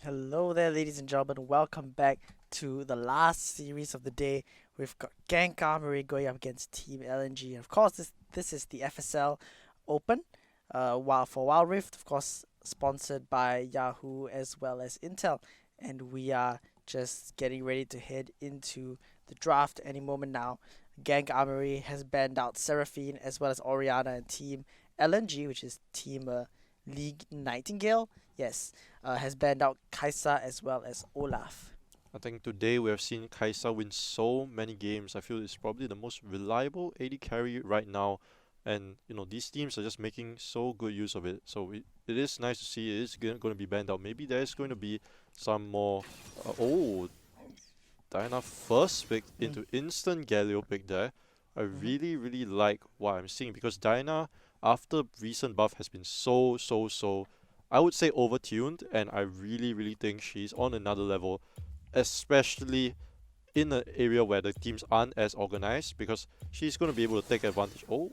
Hello there, ladies and gentlemen. Welcome back to the last series of the day. We've got GANK AMORY going up against Team LNG. And of course, this is the FSL Open. While for Wild Rift, of course, sponsored by Yahoo as well as Intel. And we are just getting ready to head into the draft any moment now. GANK AMORY has banned out Seraphine as well as Oriana and Team LNG, which is Team League Nightingale. Yes, has banned out Kaisa as well as Olaf. I think today we have seen Kaisa win so many games. I feel it's probably the most reliable AD carry right now. And these teams are just making so good use of it. So it is nice to see it is going to be banned out. Maybe there's going to be some more. Diana first pick Mm. into instant Galio pick there. I Hmm. really like what I'm seeing because Diana, after recent buff, has been so, I would say overtuned, and I really think she's on another level, especially in an area where the teams aren't as organized because she's going to be able to take advantage. Oh,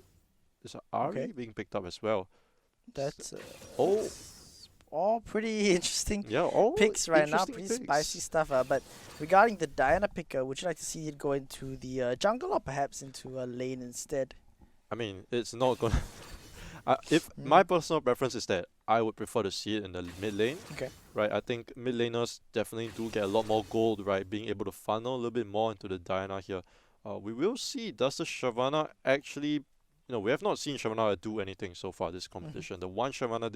there's an Okay, Ari being picked up as well. that's Oh, that's all pretty interesting yeah, all picks right now. interesting Pretty spicy picks. stuff. But regarding the Diana picker, would you like to see it go into the jungle or perhaps into a lane instead? I mean, it's not going to. If Mm. my personal preference is that I would prefer to see it in the mid lane, Okay. right? I think mid laners definitely do get a lot more gold, right? Being able to funnel a little bit more into the Diana here. We will see, does the Shyvana actually, we have not seen Shyvana do anything so far this Hmm. competition. The one Shyvana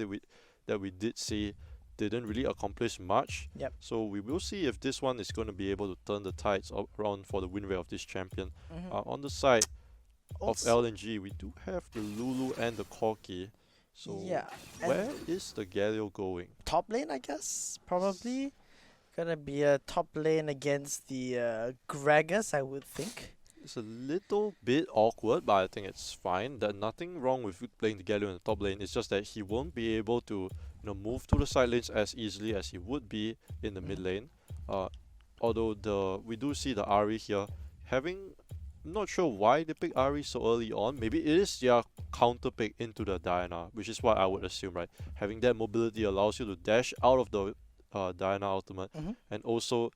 that we did see didn't really accomplish much. Yep. So we will see if this one is going to be able to turn the tides around for the win rate of this champion. Hmm. On the side of Also, LNG, we do have the Lulu and the Corki. So yeah, and where is the Galio going? top lane, I guess, probably gonna be a top lane against the Gragas, I would think. It's a little bit awkward, but I think it's fine. There's nothing wrong with playing the Galio in the top lane. It's just that he won't be able to, move to the side lanes as easily as he would be in the mid Hmm. lane. Uh, although we do see the Ari here having. I'm not sure why they pick Ari so early on. Maybe it is their counter pick into the Diana, which is what I would assume, right? Having that mobility allows you to dash out of the Diana ultimate, Hmm. and also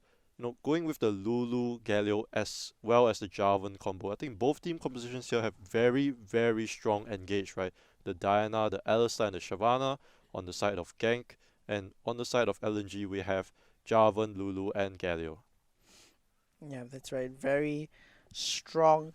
going with the Lulu Galio as well as the Jarvan combo. I think both team compositions here have very strong engage, right? The Diana, the Alistar, and the Shyvana on the side of Gank, and on the side of LNG we have Jarvan, Lulu, and Galio. Yeah, that's right. Very strong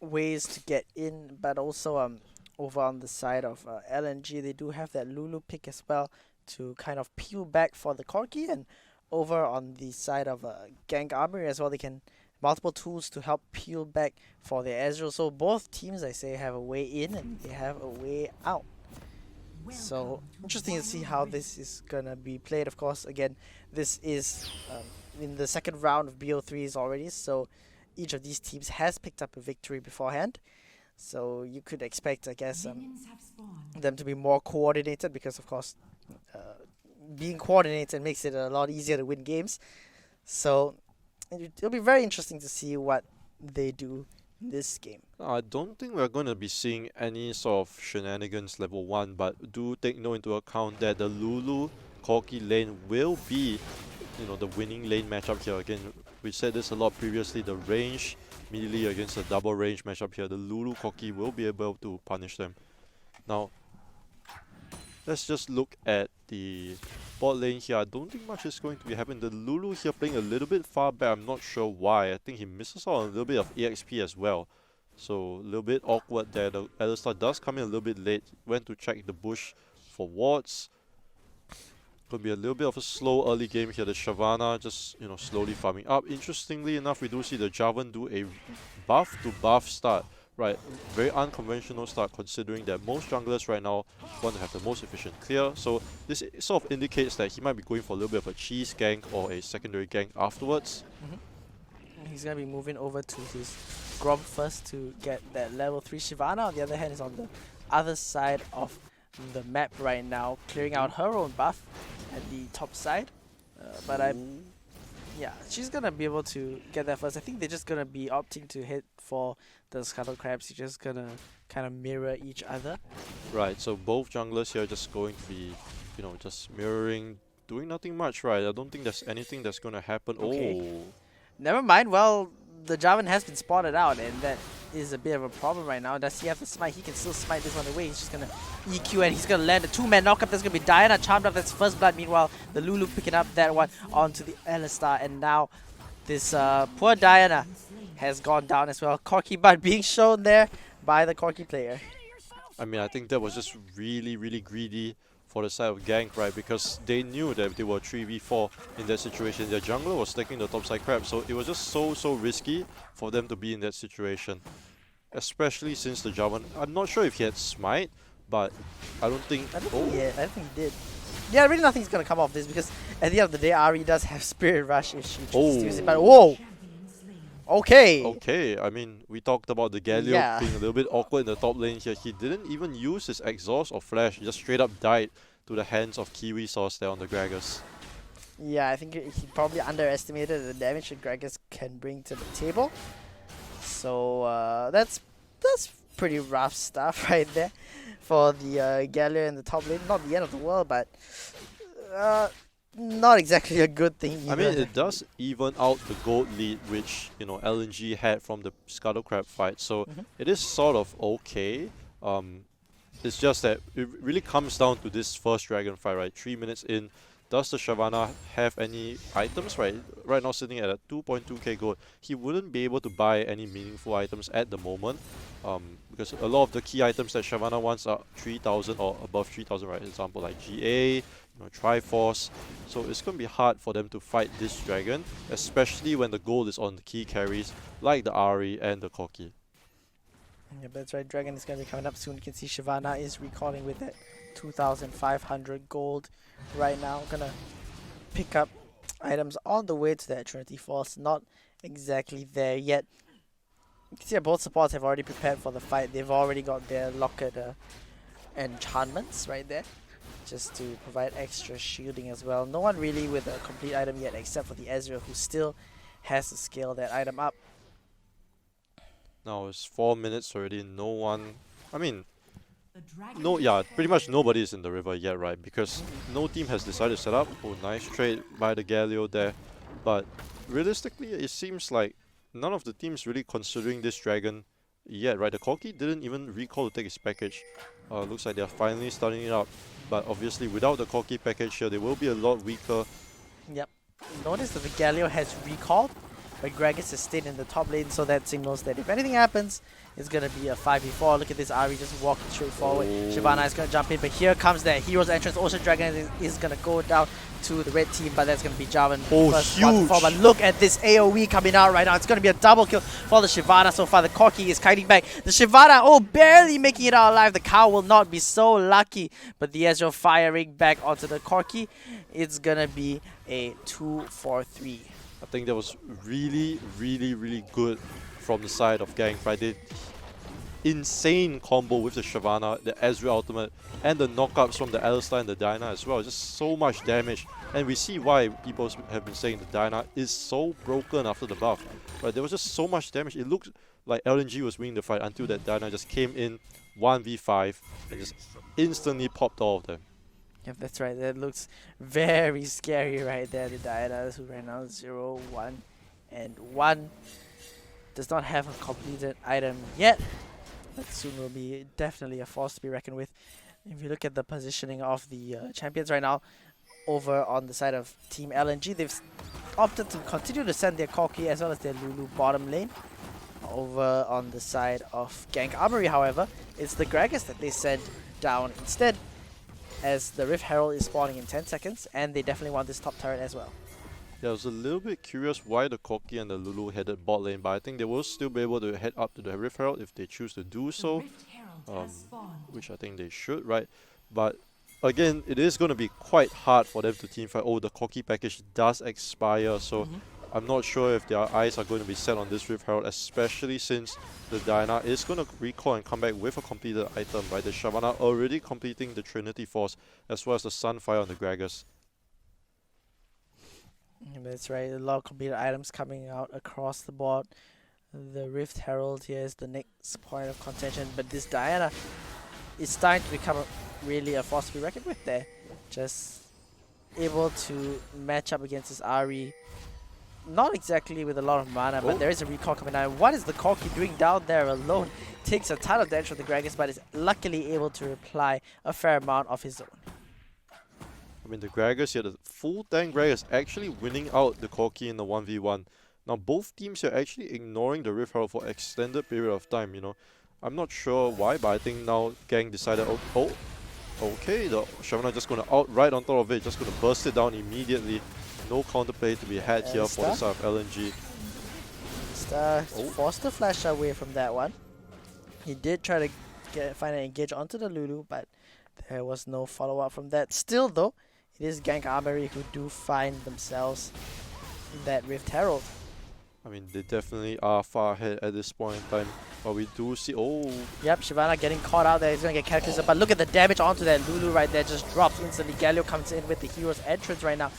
ways to get in, but also over on the side of LNG, they do have that Lulu pick as well to kind of peel back for the Corki, and over on the side of Gank Armory as well, they can multiple tools to help peel back for the Ezreal. So both teams, I say, have a way in and they have a way out. So interesting to see how this is gonna be played. Of course, again, this is in the second round of BO3s already, so each of these teams has picked up a victory beforehand. So you could expect, I guess, them to be more coordinated because, of course, uh, being coordinated makes it a lot easier to win games. So it'll be very interesting to see what they do in this game. I don't think we're going to be seeing any sort of shenanigans level 1, but do take note into account that the Lulu Corki lane will be, the winning lane matchup here. Again, we said this a lot previously, the range immediately against the double range matchup here, the Lulu Corki will be able to punish them. Now, let's just look at the bot lane here. I don't think much is going to be happening. The Lulu here playing a little bit far back. I'm not sure why. I think he misses out on a little bit of EXP as well. So a little bit awkward there. The Alistar does come in a little bit late. Went to check the bush for wards. Could be a little bit of a slow early game here. The Shyvana just, slowly farming up. Interestingly enough, we do see the Jarvan do a buff to buff start. Right, very unconventional start considering that most junglers right now want to have the most efficient clear. So this sort of indicates that he might be going for a little bit of a cheese gank or a secondary gank afterwards. He's gonna be moving over to his Grom first to get that level 3 Shyvana. On the other hand, is on the other side of the map right now, clearing out her own buff at the top side. But Ooh. yeah, she's gonna be able to get there first. I think they're just gonna be opting to hit for the Scuttle Crabs. You're just gonna kind of mirror each other. Right, so both junglers here just going to be, just mirroring doing nothing much, right? I don't think there's anything that's gonna happen. Okay. Oh, Never mind. Well, the Jarvan has been spotted out, and that is a bit of a problem right now. Does he have the smite? He can still smite this one away. He's just gonna EQ, and he's gonna land a two-man knockup. That's gonna be Diana charmed up. That's first blood. Meanwhile, the Lulu picking up that one onto the Alistar, and now this poor Diana has gone down as well. Corky Bud being shown there by the Corky player. I mean, I think that was just really, really greedy for the side of GANK, right? Because they knew that they were 3v4 in that situation. Their jungler was taking the topside crab, so it was just so risky for them to be in that situation. Especially since the Jarvan, I'm not sure if he had smite, but I don't think. I don't Oh, think he, I don't think he did. Yeah, really nothing's gonna come off this because at the end of the day, Ari does have Spirit Rush if she chooses to use it. But whoa! Okay! okay. I mean, we talked about the Galio Yeah. being a little bit awkward in the top lane here. He didn't even use his exhaust or flash. He just straight up died to the hands of Kiwi Sauce there on the Gragas. Yeah, I think he probably underestimated the damage that Gragas can bring to the table. So that's pretty rough stuff right there for the Galio in the top lane. Not the end of the world, but not exactly a good thing either. I mean, it does even out the gold lead, which, you know, LNG had from the Scuttle Crab fight. So it is sort of okay. It's just that it really comes down to this first dragon fight, right? 3 minutes in, does the Shyvana have any items, right? Right now sitting at a 2.2k gold. He wouldn't be able to buy any meaningful items at the moment, because a lot of the key items that Shyvana wants are 3,000 or above 3,000, right? For example, like GA, Triforce. So it's going to be hard for them to fight this dragon, especially when the gold is on the key carries like the Ahri and the Corki. Yeah, that's right. Dragon is going to be coming up soon. You can see Shyvana is recalling with that 2,500 gold right now. Gonna pick up items on the way to that Trinity Force. Not exactly there yet. You can see that both supports have already prepared for the fight. They've already got their locket enchantments right there, just to provide extra shielding as well. No one really with a complete item yet except for the Ezreal, who still has to scale that item up. Now it's 4 minutes already, no one... I mean, yeah, pretty much nobody is in the river yet, right? Because no team has decided to set up. Oh, nice trade by the Galio there. But realistically, it seems like none of the teams really considering this dragon yet, right? The Corki didn't even recall to take his package. Looks like they're finally starting it up. But obviously, without the Corki package here, they will be a lot weaker. Yep. Notice that the Galio has recalled, but Gragas has stayed in the top lane, so that signals that if anything happens, it's going to be a 5v4. Look at this Ahri just walking straight forward. Shyvana is going to jump in, but here comes that Hero's Entrance. Ocean Dragon is going to go down to the red team, but that's going to be Jarvan. First one for, but look at this AoE coming out right now. It's going to be a double kill for the Shyvana so far. The Corki is kiting back. The Shyvana, oh, barely making it out alive. The cow will not be so lucky, but the Ezreal firing back onto the Corki. It's going to be a 2-4-3. I think that was really good from the side of GANK, right? They insane combo with the Shyvana, the Ezreal ultimate, and the knockups from the Alistar and the Diana as well. Just so much damage. And we see why people have been saying the Diana is so broken after the buff. Right? There was just so much damage. It looked like LNG was winning the fight until that Diana just came in 1v5 and just instantly popped all of them. Yep, that's right. That looks very scary right there. The Diana, who right now 0, 1, and 1. Does not have a completed item yet. That soon will be definitely a force to be reckoned with. If you look at the positioning of the champions right now, over on the side of Team LNG, they've opted to continue to send their Corki as well as their Lulu bottom lane. Over on the side of Gank AMORY, however, it's the Gragas that they send down instead, as the Rift Herald is spawning in 10 seconds, and they definitely want this top turret as well. Yeah, I was a little bit curious why the Corki and the Lulu headed bot lane, but I think they will still be able to head up to the Rift Herald if they choose to do so, which I think they should, right? But again, it is going to be quite hard for them to teamfight. Oh, the Corki package does expire, so I'm not sure if their eyes are going to be set on this Rift Herald, especially since the Diana is going to recall and come back with a completed item, right? The Shyvana already completing the Trinity Force, as well as the Sunfire on the Gragas. That's right, a lot of completed items coming out across the board. The Rift Herald here is the next point of contention, but this Diana is starting to become really a force to be reckoned with there. Just able to match up against this Ari. Not exactly with a lot of mana, but there is a recall coming out. What is the Corki doing down there alone? Takes a ton of damage from the Gragas, but is luckily able to reply a fair amount of his own. I mean, the Gragas here, the full tank Gragas actually winning out the Corki in the 1v1. Now, both teams are actually ignoring the Rift Herald for extended period of time, you know. I'm not sure why, but I think now GANK decided, okay, the Shyvana just going to out right on top of it, just going to burst it down immediately. No counterplay to be had here for the side of LNG. Forced the flash away from that one. He did try to find an engage onto the Lulu, but there was no follow-up from that. Still though, it is GANK AMORY who do find themselves in that Rift Herald. I mean, they definitely are far ahead at this point in time, but we do see, Yep, Shyvana getting caught out there. He's going to get cataclysm, but look at the damage onto that Lulu right there. Just drops instantly. Galio comes in with the hero's entrance right now.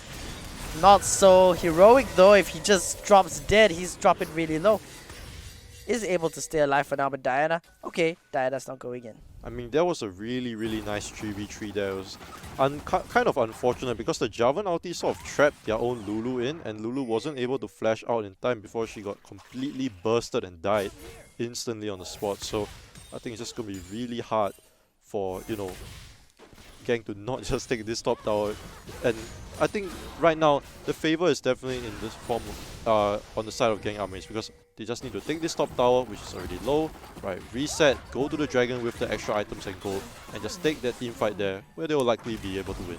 Not so heroic though. If he just drops dead, he's dropping really low. Is able to stay alive for now, but Diana, okay, Diana's not going in. I mean, that was a really, really nice 3v3 there. It was kind of unfortunate because the Javan ulti sort of trapped their own Lulu in, and Lulu wasn't able to flash out in time before she got completely bursted and died instantly on the spot. So I think it's just going to be really hard for, you know, GANK to not just take this top tower. And I think right now the favor is definitely in this form on the side of GANK AMORY because they just need to take this top tower, which is already low, right, reset, go to the dragon with the extra items and gold, and just take that team fight there, where they will likely be able to win.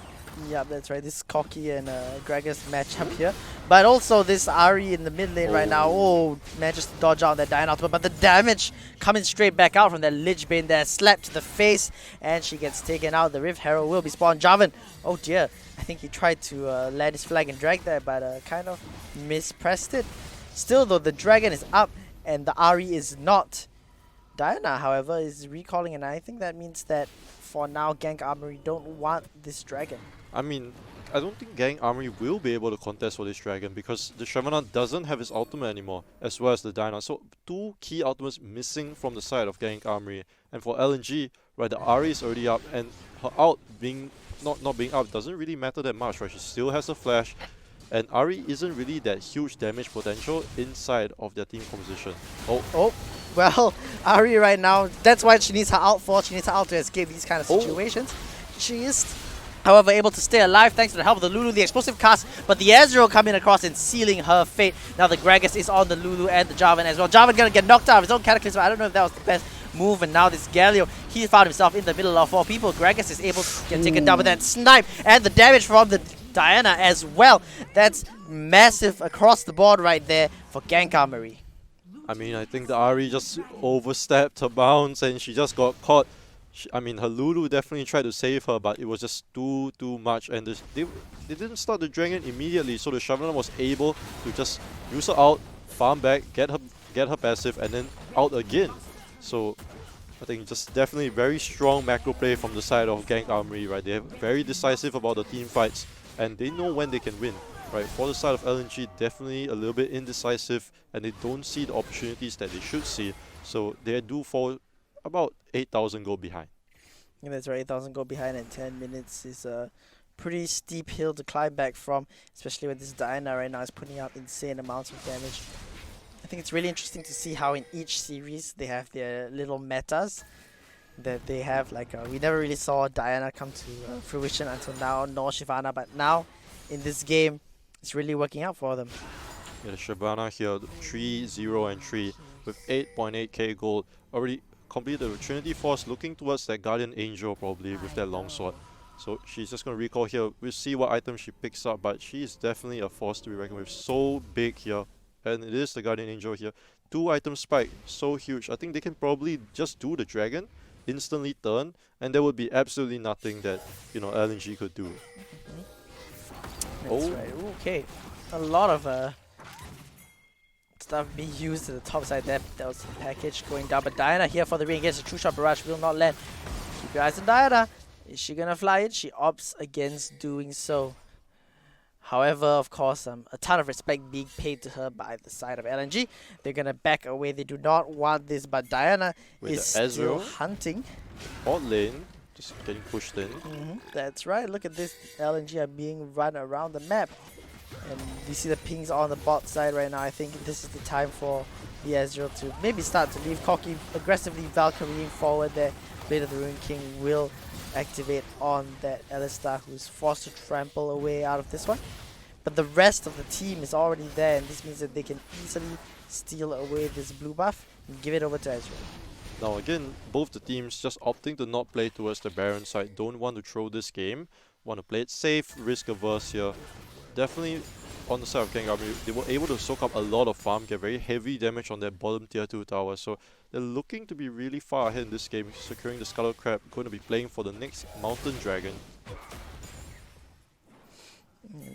Yeah, that's right. This Corki and Gragas matchup here. But also this Ari in the mid lane right now. Manages to dodge out that Diana ultimate, but the damage coming straight back out from that Lich Bane there. Slap to the face, and she gets taken out. The Rift Herald will be spawned. Javan, oh dear. I think he tried to land his flag and drag there, but kind of mispressed it. Still though, the dragon is up, and the Ari is not. Diana, however, is recalling, and I think that means that for now, GANK AMORY don't want this dragon. I mean, I don't think GANK AMORY will be able to contest for this dragon because the Shyvana doesn't have his ultimate anymore, as well as the Diana. So two key ultimates missing from the side of GANK AMORY. And for LNG, right, the Ari is already up, and her ult being not being up doesn't really matter that much, right? She still has a flash, and Ari isn't really that huge damage potential inside of their team composition. Well, Ari right now, that's why she needs her ult for. She needs her ult to escape these kind of situations. She is, however, able to stay alive thanks to the help of the Lulu, the explosive cast, but the Ezreal coming across and sealing her fate. Now the Gragas is on the Lulu and the Javan as well. Javan gonna get knocked out of his own Cataclysm. I don't know if that was the best move, and now this Galio, he found himself in the middle of 4 people. Gragas is able to get taken down with that snipe, and the damage from the Diana as well. That's massive across the board right there for GANK AMORY. I mean, I think the Ari just overstepped her bounds and she just got caught. I mean, her Lulu definitely tried to save her, but it was just too much. And they didn't start the dragon immediately, so the Shyvana was able to just use her out, farm back, get her passive, and then out again. So I think just definitely very strong macro play from the side of GANK AMORY, right? They're very decisive about the team fights, and they know when they can win. Right, for the side of LNG, definitely a little bit indecisive, and they don't see the opportunities that they should see. So they do fall about 8,000 gold behind. Yeah, that's right, 8,000 gold behind, and 10 minutes is a pretty steep hill to climb back from, especially when this Diana right now is putting out insane amounts of damage. I think it's really interesting to see how in each series they have their little metas that they have. Like we never really saw Diana come to fruition until now, nor Shyvana, but now in this game, it's really working out for them. Yeah, the Shyvana here, 3-0 and 3 with 8.8k gold. Already completed the Trinity Force, looking towards that Guardian Angel probably with that longsword. So she's just going to recall here. We'll see what item she picks up, but she is definitely a force to be reckoned with. So big here. And it is the Guardian Angel here. 2 item spike, so huge. I think they can probably just do the dragon, instantly turn, and there would be absolutely nothing that, you know, LNG could do. That's right. Okay, a lot of stuff being used to the top side there. That was the package going down, but Diana here for the re-engage. The True Shot Barrage will not land. Keep your eyes on Diana. Is she gonna fly it? She opts against doing so. However, of course, a ton of respect being paid to her by the side of LNG. They're gonna back away. They do not want this, but Diana is still hunting. Bot lane, just getting pushed in. That's right. Look at this. LNG are being run around the map. And we see the pings on the bot side right now. I think this is the time for the Ezreal to maybe start to leave. Corki aggressively Valkyrieing forward there. Blade of the Ruined King will activate on that Alistar, who's forced to trample away out of this one. But the rest of the team is already there, and this means that they can easily steal away this blue buff and give it over to Ezreal. Now again, both the teams just opting to not play towards the Baron side, don't want to throw this game, want to play it safe, risk averse here. Definitely on the side of GANK Army, they were able to soak up a lot of farm, get very heavy damage on their bottom tier 2 tower, so they're looking to be really far ahead in this game, securing the Scarlet Crab, going to be playing for the next Mountain Dragon.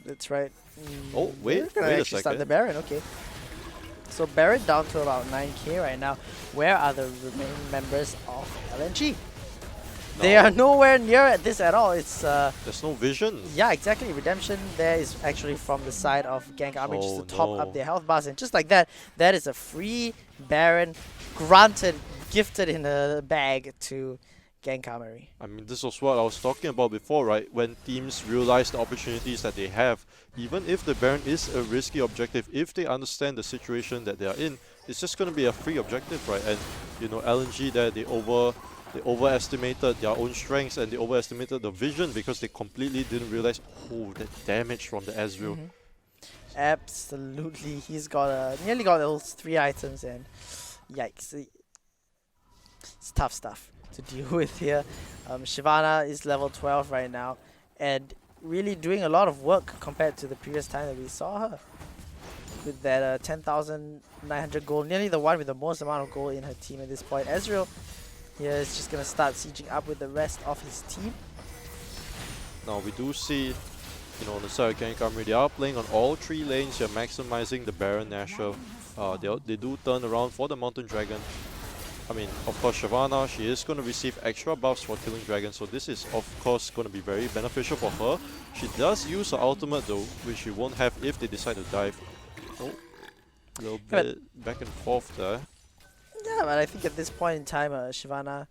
That's right. Oh, wait They're a gonna actually start the second. Baron, okay. So Baron down to about 9k right now. Where are the remaining members of LNG? They are nowhere near this at all. It's There's no vision. yeah, exactly. Redemption there is actually from the side of GANK Army just to Oh, top up no. their health bars, and just like that, that is a free Baron granted, gifted in a bag to GANK Army. I mean, this was what I was talking about before, right? When teams realize the opportunities that they have, even if the Baron is a risky objective, if they understand the situation that they are in, it's just going to be a free objective, right? And, you know, LNG there, they overestimated their own strengths and they overestimated the vision because they completely didn't realize, oh, the damage from the Ezreal. Absolutely, he's got nearly got those 3 items, and yikes, it's tough stuff to deal with here. Shyvana is level 12 right now, and really doing a lot of work compared to the previous time that we saw her. With that 10,900 gold, nearly the one with the most amount of gold in her team at this point. Ezreal here is just going to start sieging up with the rest of his team. Now we do see, you know, on the side of GANK Army, they are playing on all 3 lanes. They're maximizing the Baron Nashor. They do turn around for the Mountain Dragon. I mean, of course, Shyvana, she is going to receive extra buffs for killing dragons, so this is of course going to be very beneficial for her. She does use her ultimate though, which she won't have if they decide to dive. Oh, a little bit back and forth there. Yeah, but I think at this point in time, Shyvana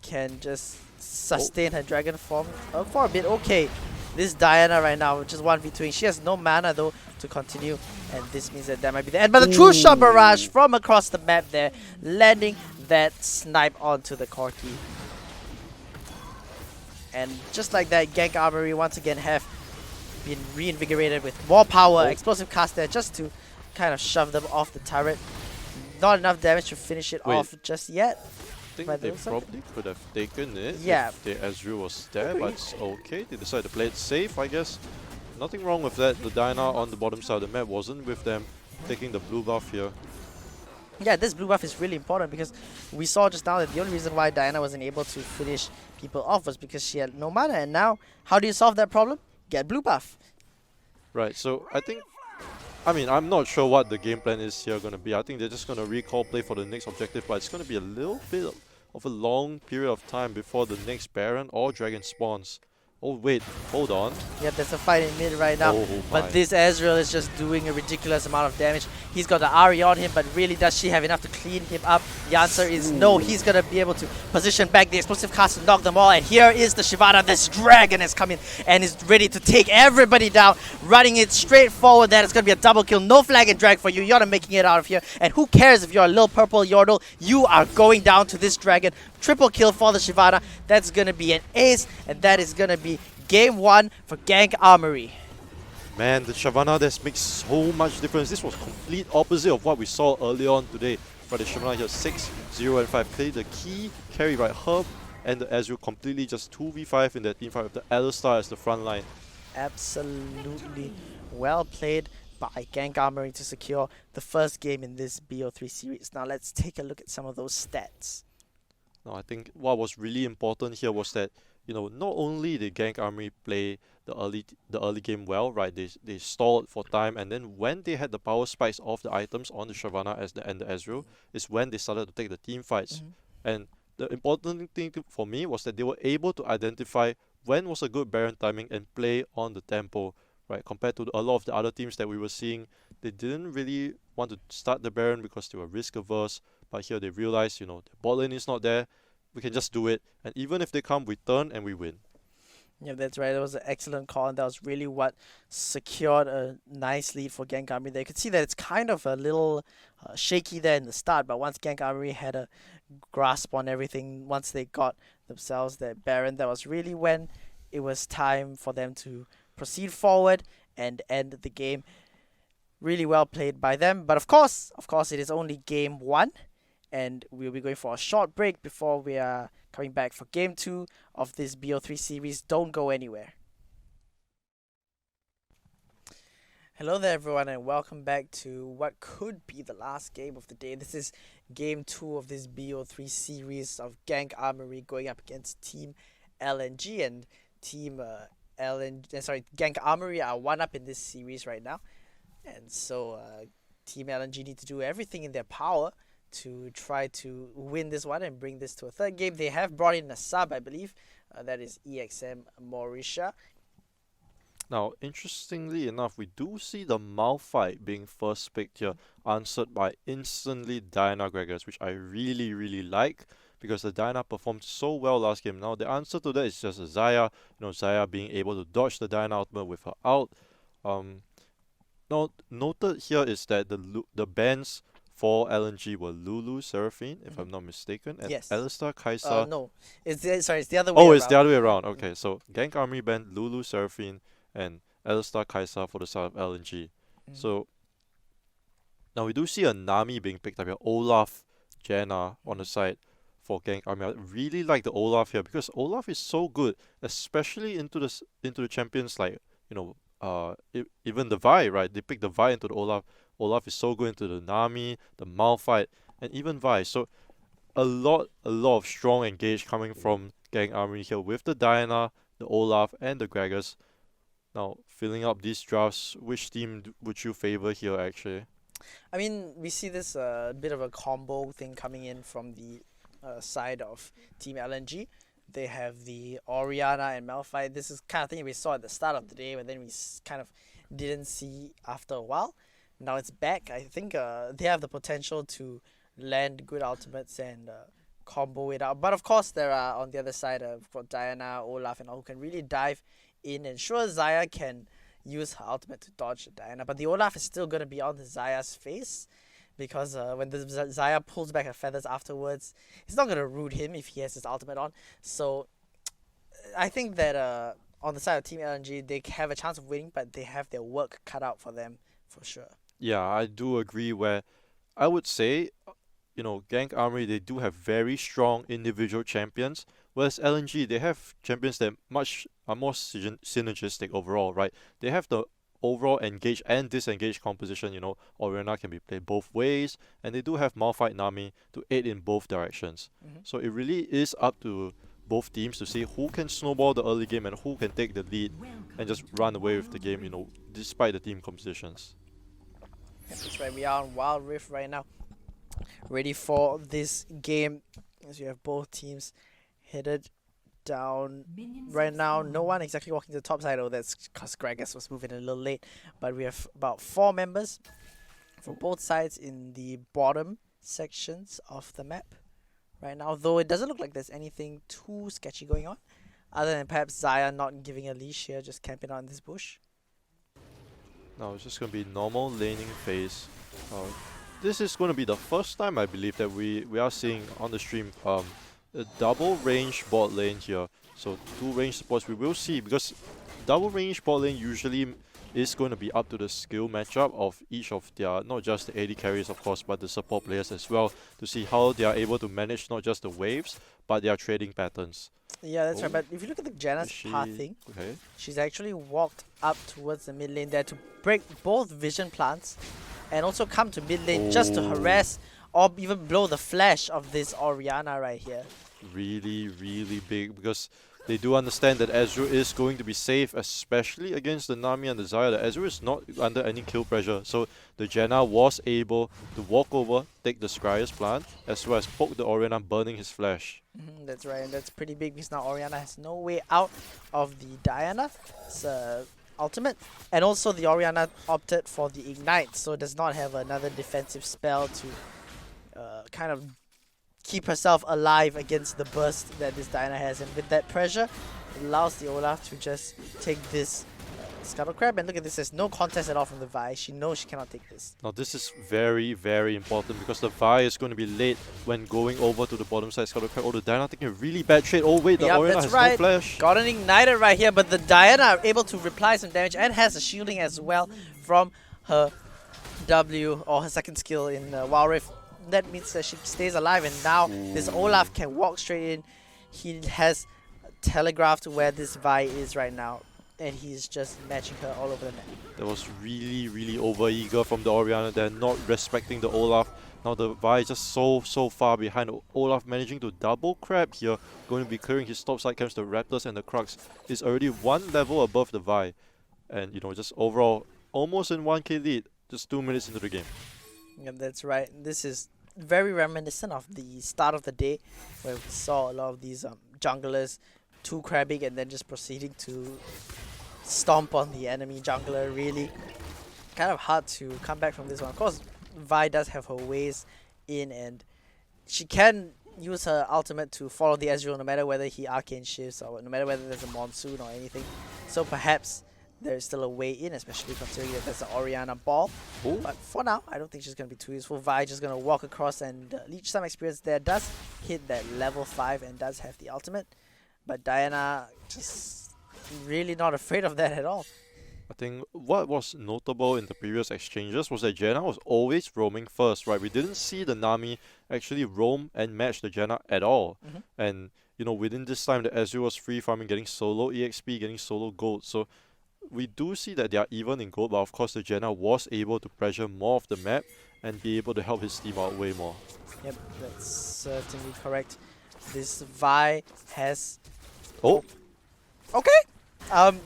can just sustain her dragon form for a bit. Okay, this Diana right now, just 1v2. She has no mana though to continue, and this means that might be the end. But the true shot barrage from across the map there, landing that snipe onto the Corki. And just like that, GANK Armory once again have been reinvigorated with more power, explosive cast there just to kind of shove them off the turret. Not enough damage to finish it off just yet. I think But they looks like probably could have taken it Yeah. if the Ezreal was there, but it's okay. They decided to play it safe, I guess. Nothing wrong with that. The Diana on the bottom side of the map wasn't with them, taking the blue buff here. Yeah, this blue buff is really important because we saw just now that the only reason why Diana wasn't able to finish people off was because she had no mana. And now, how do you solve that problem? Get blue buff. Right, so I think, I mean, I'm not sure what the game plan is here going to be. I think they're just going to recall play for the next objective, but it's going to be a little bit of a long period of time before the next Baron or Dragon spawns. Oh wait, hold on. Yeah, there's a fight in mid right now. Oh my. But this Ezreal is just doing a ridiculous amount of damage. He's got the Ahri on him, but really does she have enough to clean him up? The answer is no. He's going to be able to position back the explosive cast to knock them all. And here is the Shyvana. This dragon has come in and is ready to take everybody down. Running it straight forward. That is going to be a double kill. No flag and drag for you. You're not making it out of here. And who cares if you're a little purple Yordle? You are going down to this dragon. Triple kill for the Shyvana. That's going to be an ace. And that is going to be Game 1 for GANK Armory. Man, the Shyvana that makes so much difference. This was complete opposite of what we saw early on today. But the Shyvana here 6, 0 and 5 play the key carry right. Her and the Ezreal completely just 2v5 in that team fight with the Alistar as the front line. Absolutely well played by GANK Armory to secure the first game in this BO3 series. Now let's take a look at some of those stats. Now I think what was really important here was that, you know, not only did GANK Army play the early game well, right? They stalled for time, and then when they had the power spikes of the items on the Shyvana and the Ezreal, is when they started to take the team fights. And the important thing for me was that they were able to identify when was a good Baron timing and play on the tempo, right? Compared to a lot of the other teams that we were seeing, they didn't really want to start the Baron because they were risk averse. But here they realized, you know, the bot lane is not there. we can just do it. And even if they come, we turn and we win. Yeah, that's right. That was an excellent call, and that was really what secured a nice lead for Genk Army there. You could see that it's kind of a little shaky there in the start, but once Genk Army had a grasp on everything, once they got themselves that Baron, that was really when it was time for them to proceed forward and end the game. Really well played by them, but of course, it is only game one, and we'll be going for a short break before we are coming back for game two of this BO3 series. Don't go anywhere. Hello there, everyone, and welcome back to what could be the last game of the day. This is game two of this BO3 series of Gank Armory going up against Team LNG, and Team Gank Armory are one up in this series right now, and so Team LNG need to do everything in their power to try to win this one and bring this to a third game. They have brought in a sub, I believe. That is EXM Mauritia. Now, interestingly enough, we do see the Malphite being first picked here, answered by instantly Diana Gregors, which I really, really like because the Diana performed so well last game. Now, the answer to that is just a Xayah. Xayah being able to dodge the Diana ultimate with her out. Now, noted here is that the bans for LNG were Lulu Seraphine, if I'm not mistaken, and Yes. Alistar Kai'Sa. No, it's the other way Oh, around. it's the other way around. Okay, so Gank Army banned Lulu Seraphine and Alistar Kai'Sa for the side of LNG. So now we do see a Nami being picked up here. Olaf, Janna on the side for Gank Army. I really like the Olaf here because Olaf is so good, especially into the champions like even the Vi, right? They picked the Vi into the Olaf. Olaf is so good into the Nami, the Malphite, and even Vi. So a lot of strong engage coming from Gang Army here with the Diana, the Olaf, and the Gregors. Now, filling up these drafts, which team would you favor here actually? I mean, we see this bit of a combo thing coming in from the side of Team LNG. They have the Orianna and Malphite. This is kind of thing we saw at the start of the day, but then we kind of didn't see after a while. Now it's back. I think they have the potential to land good ultimates and combo it out. But of course, there are on the other side of Diana, Olaf, and all who can really dive in. And sure, Xayah can use her ultimate to dodge Diana, but the Olaf is still going to be on the Xayah's face because when the Xayah pulls back her feathers afterwards, it's not going to root him if he has his ultimate on. So I think that on the side of Team LNG, they have a chance of winning, but they have their work cut out for them for sure. Yeah, I do agree where I would say, Gank Army, they do have very strong individual champions, whereas LNG, they have champions that are more synergistic overall, right? They have the overall engage and disengage composition, Orianna can be played both ways, and they do have Malphite Nami to aid in both directions. So it really is up to both teams to see who can snowball the early game and who can take the lead and just run away with the game, despite the team compositions. That's right, we are on Wild Rift right now, ready for this game as you have both teams headed down right now. No one exactly walking to the top side. Oh, that's because Gregors was moving a little late, but we have about 4 members from both sides in the bottom sections of the map right now, though it doesn't look like there's anything too sketchy going on other than perhaps Xayah not giving a leash here, just camping out in this bush. Now it's just going to be normal laning phase. This is going to be the first time I believe that we are seeing on the stream a double range bot lane here. So 2 range supports we will see, because double range bot lane usually is going to be up to the skill matchup of each of their, not just the AD carries of course, but the support players as well, to see how they are able to manage not just the waves, but their trading patterns. Yeah, that's right. But if you look at the Janna's pathing, she's actually walked up towards the mid lane there to break both vision plants and also come to mid lane just to harass or even blow the flash of this Orianna right here. Really, really big, because they do understand that Ezreal is going to be safe, especially against the Nami and the Xayah. The Ezreal is not under any kill pressure, so the Janna was able to walk over, take the Scryer's plant, as well as poke the Orianna, burning his flash. That's right, and that's pretty big because now Orianna has no way out of the Diana's ultimate. And also the Orianna opted for the Ignite, so does not have another defensive spell to kind of keep herself alive against the burst that this Diana has. And with that pressure, it allows the Olaf to just take this Scuttle Crab. And look at this, there's no contest at all from the Vi. She knows she cannot take this. Now this is very, very important because the Vi is going to be late when going over to the bottom side Scuttle Crab. Oh, the Diana taking a really bad trade. Oh wait, the Yep, Orianna that's has right. no flash. Got an Ignited right here, but the Diana are able to reply some damage and has a shielding as well from her W, or her second skill in Wild Rift. That means that she stays alive, and now this Olaf can walk straight in. He has telegraphed where this Vi is right now, and he's just matching her all over the map. That was really, really over-eager from the Orianna. They're not respecting the Olaf. Now the Vi is just so far behind. Olaf managing to double crab here. Going to be clearing his top side camps. The Raptors and the Crux is already one level above the Vi. And, you know, just overall, almost in 1k lead. Just 2 minutes into the game. Yeah, that's right. This is very reminiscent of the start of the day, where we saw a lot of these junglers two crabbing and then just proceeding to stomp on the enemy jungler. Really kind of hard to come back from this one. Of course, Vi does have her ways in, and she can use her ultimate to follow the Ezreal no matter whether he arcane shifts or no matter whether there's a monsoon or anything. So perhaps there's still a way in, especially considering that there's an Orianna ball. Ooh. But for now, I don't think she's going to be too useful. Vi just going to walk across and leech some experience there. Does hit that level 5 and does have the ultimate. But Diana just really not afraid of that at all. I think what was notable in the previous exchanges was that Janna was always roaming first, right? We didn't see the Nami actually roam and match the Janna at all. And, you know, within this time, the Ezreal was free farming, getting solo EXP, getting solo gold. So we do see that they are even in gold, but of course the Janna was able to pressure more of the map and be able to help his team out way more. Yep, that's certainly correct. This Vi has... Oh! Okay!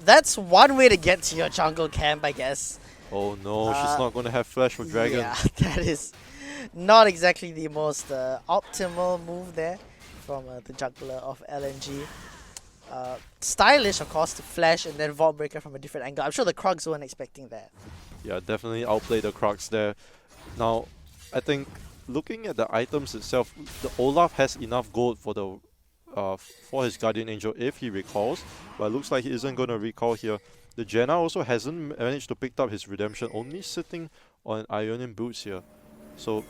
That's one way to get to your jungle camp, I guess. Oh no, she's not going to have flash for Dragon. Yeah, that is not exactly the most optimal move there from the jungler of LNG. Stylish, of course, to flash and then Vault Breaker from a different angle. I'm sure the Krugs weren't expecting that. Yeah, definitely outplay the Crux there. Now, I think looking at the items itself, the Olaf has enough gold for the for his Guardian Angel if he recalls, but it looks like he isn't going to recall here. The Janna also hasn't managed to pick up his Redemption, only sitting on Ionian Boots here. So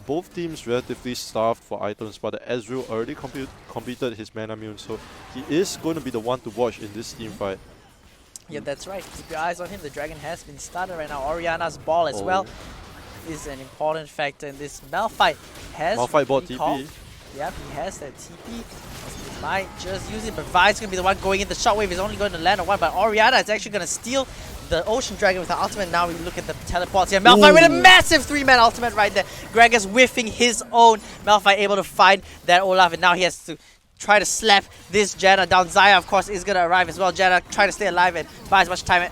both teams relatively starved for items, but the Ezreal already completed his Mana Mune, so he is going to be the one to watch in this team fight. Yeah, that's right. Keep your eyes on him. The dragon has been started right now. Orianna's ball as well is an important factor in this. Malphite has Malphite bought recall. TP. Yep, he has that TP. He might just use it, but Vi's going to be the one going in. The shockwave is only going to land on one, but Orianna is actually going to steal the Ocean Dragon with her ultimate. Now we look at the teleports here. Malphite with a massive 3-man ultimate right there. Gragas whiffing his own. Malphite able to find that Olaf, and now he has to try to slap this Janna down. Xayah, of course, is going to arrive as well. Janna trying to stay alive and buy as much time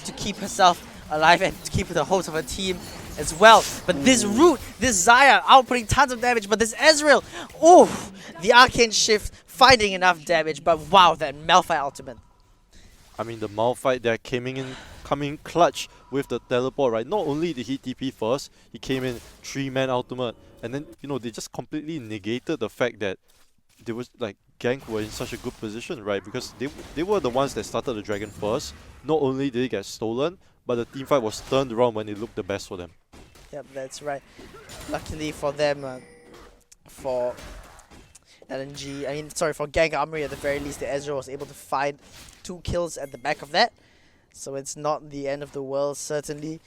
to keep herself alive and to keep the hopes of her team as well. But this Root, this Xayah outputting tons of damage, but this Ezreal, oh, the Arcane Shift finding enough damage, but wow, that Malphite ultimate. I mean, the Malphite there coming clutch with the teleport, right? Not only did he TP first, he came in 3-man ultimate, and then, you know, they just completely negated the fact that they was like GANK were in such a good position, right? Because they were the ones that started the dragon first. Not only did it get stolen, but the team fight was turned around when it looked the best for them. Yep, that's right. Luckily for them, for LNG, I mean, sorry, for GANK AMORY at the very least, the Ezreal was able to find 2 kills at the back of that. So it's not the end of the world, certainly.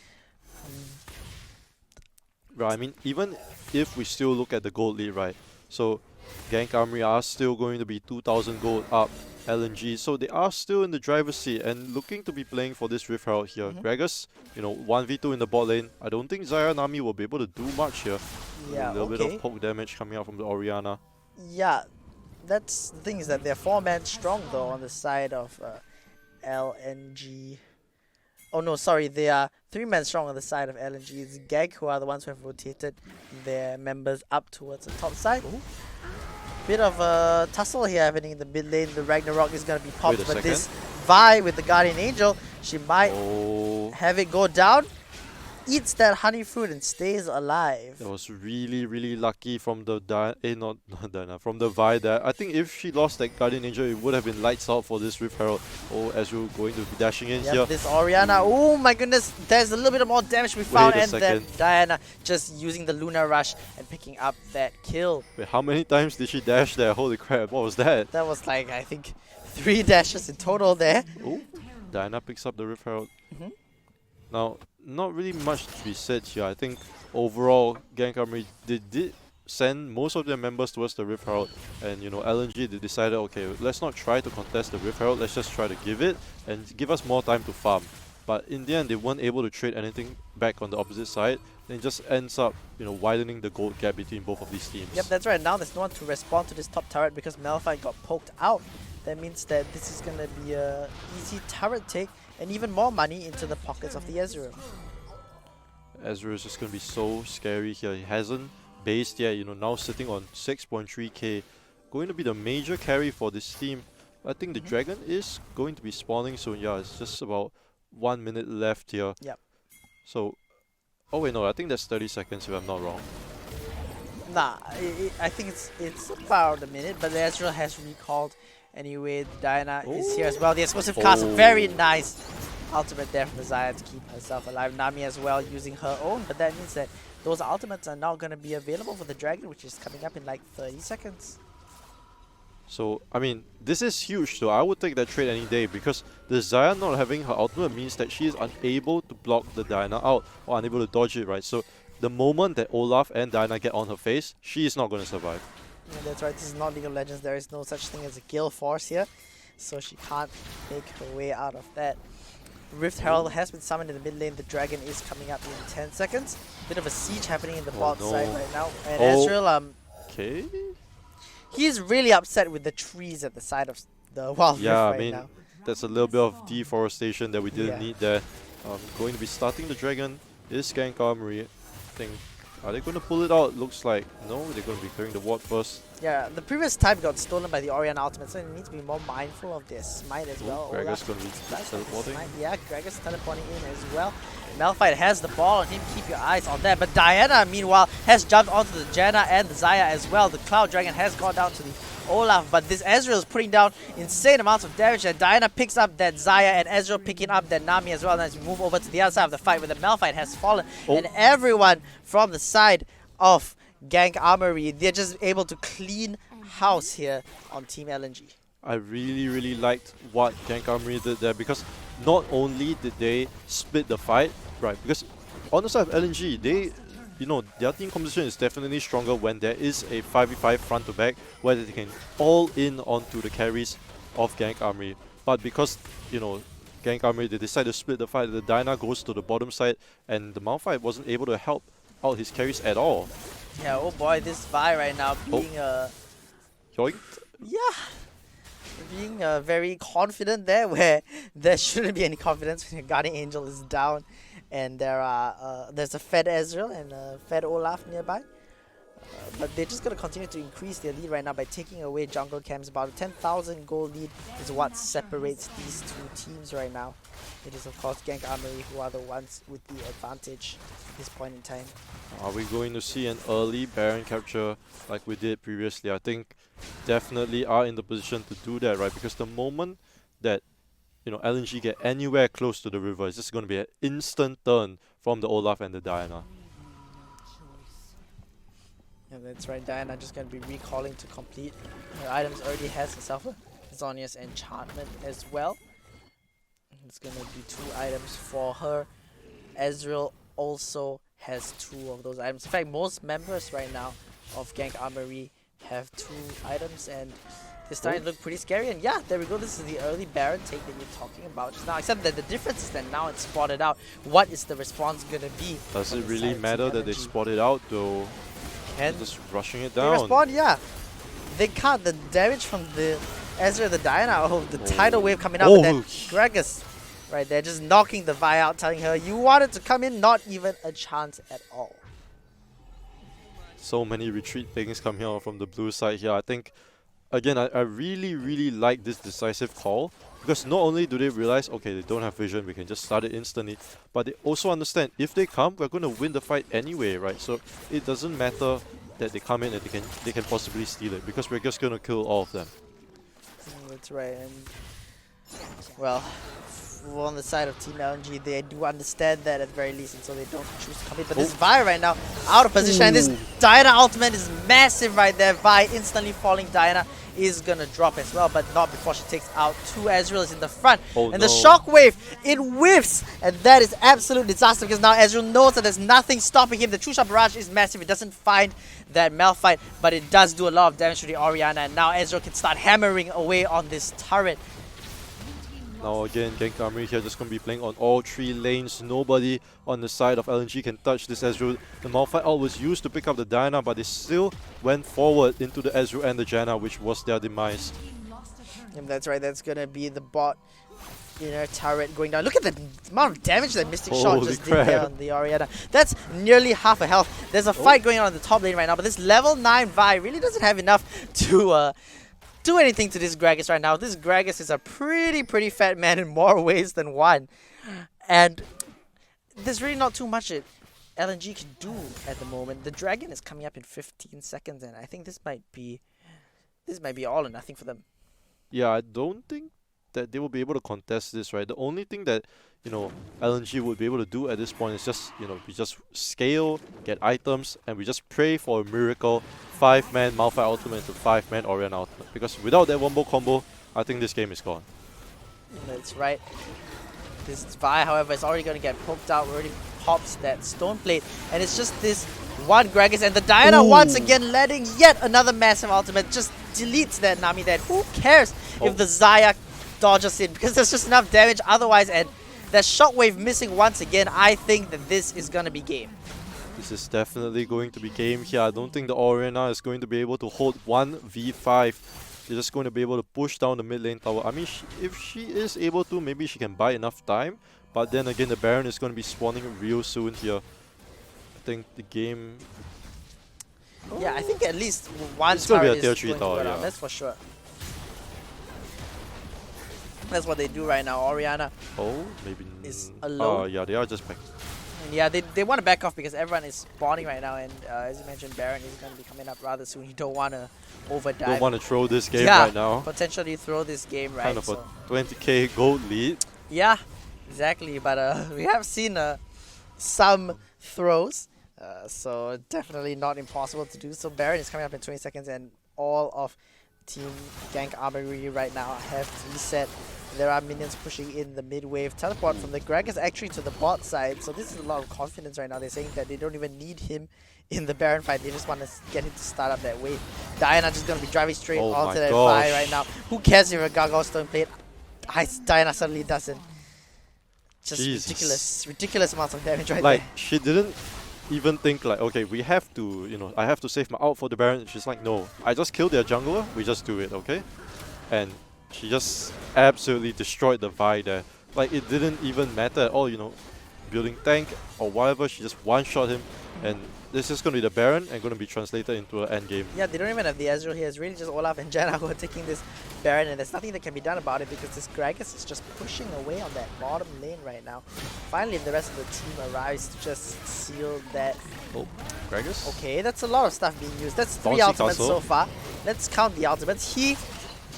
Right, I mean, even if we still look at the gold lead, right? So GANK AMORY are still going to be 2,000 gold up LNG, so they are still in the driver's seat and looking to be playing for this Rift Herald here. Gragas, you know, 1v2 in the bot lane. I don't think Xayah Nami will be able to do much here. Yeah, a little bit of poke damage coming out from the Orianna. Yeah, that's the thing, is that they're 4-man strong though on the side of LNG. Oh no, sorry, they are 3-man strong on the side of LNG. It's GANK who are the ones who have rotated their members up towards the top side. Bit of a tussle here happening in the mid lane. The Ragnarok is going to be popped, but this Vi with the Guardian Angel, she might have it go down. eats that honey fruit and stays alive. That was really, really lucky from the not Diana, from the Vi there. I think if she lost that Guardian Angel, it would have been lights out for this Rift Herald. Oh, Ezreal going to be dashing in here. Yep, this Orianna, oh my goodness, there's a little bit more damage we found, Wait a and then second. Diana just using the Lunar Rush and picking up that kill. Wait, how many times did she dash there? Holy crap, what was that? That was like, I think, 3 dashes in total there. Oh, Diana picks up the Rift Herald. Mhm. Now, not really much to be said here. I think overall, GANK AMORY did send most of their members towards the Rift Herald, and you know, LNG they decided, okay, let's not try to contest the Rift Herald, let's just try to give it and give us more time to farm. But in the end, they weren't able to trade anything back on the opposite side, and it just ends up, you know, widening the gold gap between both of these teams. Yep, that's right. Now there's no one to respond to this top turret because Malphite got poked out. That means that this is gonna be a easy turret take and even more money into the pockets of the Ezreal. Ezreal is just going to be so scary here. He hasn't based yet, you know, now sitting on 6.3k. Going to be the major carry for this team. I think the dragon is going to be spawning soon. Yeah, it's just about 1 minute left here. Yep. So, oh wait, no, I think that's 30 seconds if I'm not wrong. Nah, I think it's about a minute, but the Ezreal has recalled. Anyway, Diana is here as well. The explosive cast, very nice ultimate there from the Xayah to keep herself alive. Nami as well using her own, but that means that those ultimates are now going to be available for the dragon, which is coming up in like 30 seconds. So, I mean, this is huge, so I would take that trade any day because the Xayah not having her ultimate means that she is unable to block the Diana out or unable to dodge it, right? So, the moment that Olaf and Diana get on her face, she is not going to survive. Yeah, that's right, this is not League of Legends. There is no such thing as a guild force here, so she can't make her way out of that. Rift Herald has been summoned in the mid lane. The dragon is coming up in 10 seconds. Bit of a siege happening in the bot side right now. And Ezreal, Okay. he's really upset with the trees at the side of the wild rift Yeah, right I mean, now. that's a little bit of deforestation that we didn't Yeah. need there. Going to be starting the dragon is GANK AMORY. I think, are they going to pull it out? Looks like no, they're going to be clearing the ward first. Yeah, the previous time got stolen by the Orianna ultimate, so they need to be more mindful of their smite as well. Gragas Olaf going to be does have the teleporting. smite. Yeah, Gragas teleporting in as well. Malphite has the ball on him, keep your eyes on that. But Diana, meanwhile, has jumped onto the Janna and the Xayah as well. The Cloud Dragon has gone down to the Olaf, but this Ezreal is putting down insane amounts of damage, and Diana picks up that Xayah, and Ezreal picking up that Nami as well. And as we move over to the other side of the fight, where the Malphite has fallen, and everyone from the side of GANK AMORY, they're just able to clean house here on Team LNG. I really, really liked what GANK AMORY did there because not only did they split the fight, right? Because on the side of LNG, they, you know, their team composition is definitely stronger when there is a 5v5 front to back where they can all in onto the carries of GANK AMORY. But because, you know, GANK AMORY, they decide to split the fight, the Diana goes to the bottom side and the Malphite wasn't able to help out his carries at all. Yeah, oh boy, this Vi right now being Yoinked. being very confident there, where there shouldn't be any confidence when your Guardian Angel is down, and there's a fed Ezreal and a fed Olaf nearby. But they're just going to continue to increase their lead right now by taking away jungle camps. About a 10,000 gold lead is what separates these two teams right now. It is of course GANK AMORY who are the ones with the advantage at this point in time. Are we going to see an early Baron capture like we did previously? I think definitely are in the position to do that, right? Because the moment that, you know, LNG get anywhere close to the river, it's just going to be an instant turn from the Olaf and the Diana. Yeah, that's right. Diana just going to be recalling to complete her items. Already has herself a Zhonya's enchantment as well. It's going to be 2 items for her. Ezreal also has 2 of those items. In fact, most members right now of GANK AMORY have 2 items, and they're starting to look pretty scary. And yeah, there we go. This is the early Baron take that you're talking about just now. Except that the difference is that now it's spotted out. What is the response going to be? Does it really matter that they spot it out though? And just rushing it they down. respond, yeah. They can't. The damage from the Ezreal, the Diana, the tidal wave coming out, and then Gragas right there just knocking the Vi out, telling her, you wanted to come in, not even a chance at all. So many retreat things come here from the blue side here. I think, again, I really, really like this decisive call Because not only do they realize, okay, they don't have vision, we can just start it instantly, but they also understand, if they come, we're going to win the fight anyway, right? So it doesn't matter that they come in and they can possibly steal it, because we're just going to kill all of them. That's right, and well, on the side of Team LNG, they do understand that at the very least, and so they don't choose to come in. But this Vi right now, out of position, and this Diana ultimate is massive right there. Vi instantly falling. Diana is gonna drop as well, but not before she takes out two Ezreals in the front. And the shockwave, it whiffs, and that is absolute disaster because now Ezreal knows that there's nothing stopping him. The true shot barrage is massive. It doesn't find that Malphite, but it does do a lot of damage to the Orianna, and now Ezreal can start hammering away on this turret. Now again, GANK AMORY here just going to be playing on all three lanes. Nobody on the side of LNG can touch this Ezreal. The Malphite ult was used to pick up the Diana, but they still went forward into the Ezreal and the Janna, which was their demise. And that's right, that's going to be the bot inner turret going down. Look at the amount of damage that Mystic Shot just did there on the Orianna. That's nearly half a health. There's a fight going on the top lane right now, but this level 9 Vi really doesn't have enough to do anything to this Gragas right now. This Gragas is a pretty fat man in more ways than one. And there's really not too much that LNG can do at the moment. The dragon is coming up in 15 seconds, and I think this might be all or nothing for them. Yeah, I don't think that they will be able to contest this, right? The only thing that, you know, LNG would be able to do at this point is just, you know, we just scale, get items, and we just pray for a miracle 5-man Malphite ultimate to 5-man Orianna ultimate. Because without that wombo combo, I think this game is gone. That's right. This Vi, however, is already going to get poked out, already pops that stone plate, and it's just this one Gragas, and the Diana once again letting yet another massive ultimate, just deletes that Nami there. Who cares if the Xayah dodges in, because there's just enough damage otherwise, and that shockwave missing once again. I think that this is going to be game. This is definitely going to be game here. I don't think the Orianna is going to be able to hold 1v5. They're just going to be able to push down the mid lane tower. I mean, if she is able to, maybe she can buy enough time. But then again, the Baron is going to be spawning real soon here. I think the game... Yeah, I think at least one it's going to be a tier is 3 going tower, to go down, that's for sure. That's what they do right now. Orianna is alone. Yeah, they are just back. And yeah, they want to back off because everyone is spawning right now, and as you mentioned, Baron is going to be coming up rather soon. You don't want to overdive. Don't want to throw this game right now. Potentially throw this game right. Kind of a 20k gold lead. Yeah, exactly. But we have seen some throws, so definitely not impossible to do. So Baron is coming up in 20 seconds, and all of Team GANK AMORY right now have reset. There are minions pushing in the mid-wave. Teleport from the Gragas actually to the bot side. So this is a lot of confidence right now. They're saying that they don't even need him in the Baron fight. They just want to get him to start up that wave. Diana just going to be driving straight onto that Vi right now. Who cares if a Gargoyle Stone plate? Diana suddenly doesn't. Just ridiculous amounts of damage right there. Like, she didn't even think like, okay, we have to, you know, I have to save my ult for the Baron. She's like, no, I just killed their jungler, we just do it, okay? And she just absolutely destroyed the Vi there. Like, it didn't even matter at all, you know, building tank or whatever, she just one-shot him, and this is going to be the Baron and going to be translated into an end game. Yeah, they don't even have the Ezreal here. It's really just Olaf and Janna who are taking this Baron, and there's nothing that can be done about it because this Gragas is just pushing away on that bottom lane right now. Finally, the rest of the team arrives to just seal that. Oh, Gragas? Okay, that's a lot of stuff being used. That's 3 Bouncy ultimates castle. so far. Let's count the ultimates. He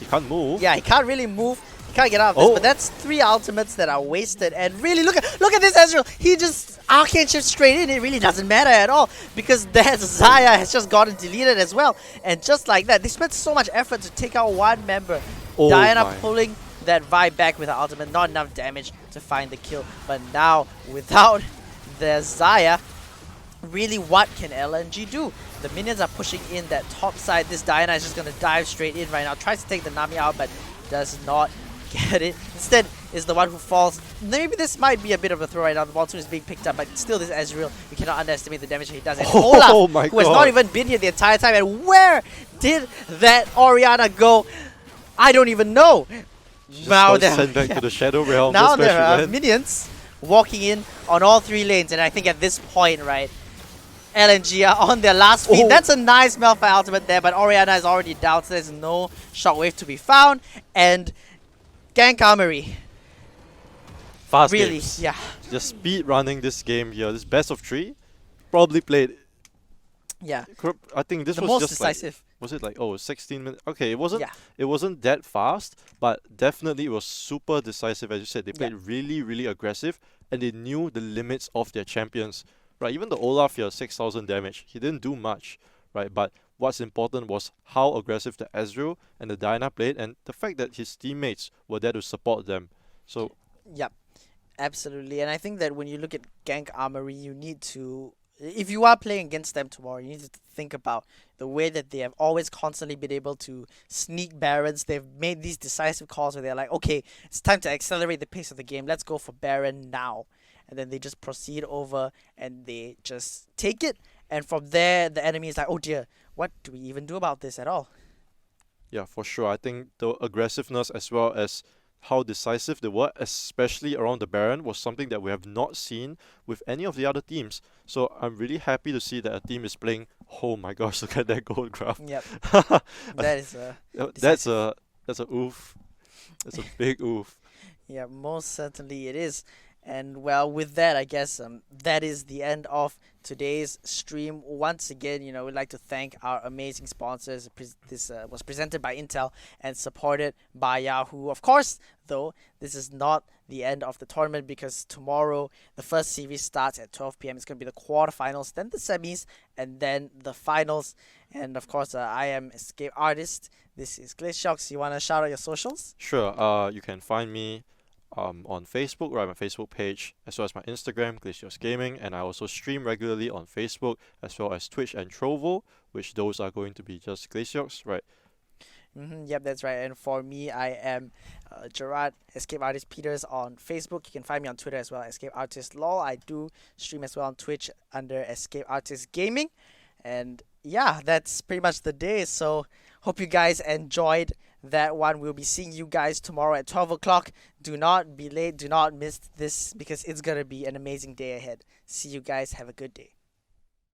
can't move. Yeah, he can't really move. He can't get out of this, but that's 3 ultimates that are wasted. And really, look at this Ezreal. He just arcane shift straight in. It really doesn't matter at all because that Xayah has just gotten deleted as well. And just like that, they spent so much effort to take out one member. Diana pulling that Vi back with her ultimate. Not enough damage to find the kill. But now, without the Xayah, really what can LNG do? The minions are pushing in that top side. This Diana is just going to dive straight in right now. Tries to take the Nami out, but does not get it. Instead is the one who falls. Maybe this might be a bit of a throw right now. The Monsoon is being picked up, but still this Ezreal, you cannot underestimate the damage he does. And Olaf, who has not even been here the entire time. And where did that Orianna go? I don't even know. Now they're sent back to the Shadow Realm. Now there are minions walking in on all 3 lanes, and I think at this point, right, LNG are on their last feet. That's a nice Malphite ultimate there, but Orianna is already down, so there's no shockwave to be found. And GANK AMORY. Fast Really, games. yeah, Just speed running this game here. This best of three. Probably played. yeah. I think this The was most just like, decisive. was it like, oh, 16 minutes? Okay, Yeah, it wasn't that fast, but definitely it was super decisive. As you said, they yeah, played really, really aggressive, and they knew the limits of their champions. Right, even the Olaf here, 6,000 damage. He didn't do much, right? But what's important was how aggressive the Ezreal and the Diana played, and the fact that his teammates were there to support them. So yeah. Absolutely, and I think that when you look at GANK AMORY, you need to, if you are playing against them tomorrow, you need to think about the way that they have always constantly been able to sneak Barons. They've made these decisive calls where they're like, okay, it's time to accelerate the pace of the game. Let's go for Baron now. And then they just proceed over and they just take it. And from there, the enemy is like, oh dear, what do we even do about this at all? yeah, for sure. I think the aggressiveness as well as how decisive they were, especially around the Baron, was something that we have not seen with any of the other teams. So I'm really happy to see that a team is playing. Oh my gosh, look at that gold graph. Yep, I- that is that's decisive. a oof. That's a big oof. Yeah, most certainly it is. And well, with that, I guess that is the end of today's stream. Once again, we'd like to thank our amazing sponsors. This was presented by Intel and supported by Yahoo. Of course, though, this is not the end of the tournament because tomorrow the first series starts at 12 p.m. It's going to be the quarterfinals, then the semis, and then the finals. And of course, I am Escape Artist. This is Glitchshocks. You want to shout out your socials? Sure. You can find me on Facebook, right? My Facebook page, as well as my Instagram, Glacios Gaming, and I also stream regularly on Facebook as well as Twitch and Trovo, which those are going to be just Glacios, right? Yep, that's right. And for me, I am Gerard Escape Artist Peters on Facebook. You can find me on Twitter as well, Escape Artist LOL. I do stream as well on Twitch under Escape Artist Gaming. And yeah, that's pretty much the day. So hope you guys enjoyed that one. We'll be seeing you guys tomorrow at 12 o'clock. Do not be late. Do not miss this because it's going to be an amazing day ahead. See you guys. Have a good day.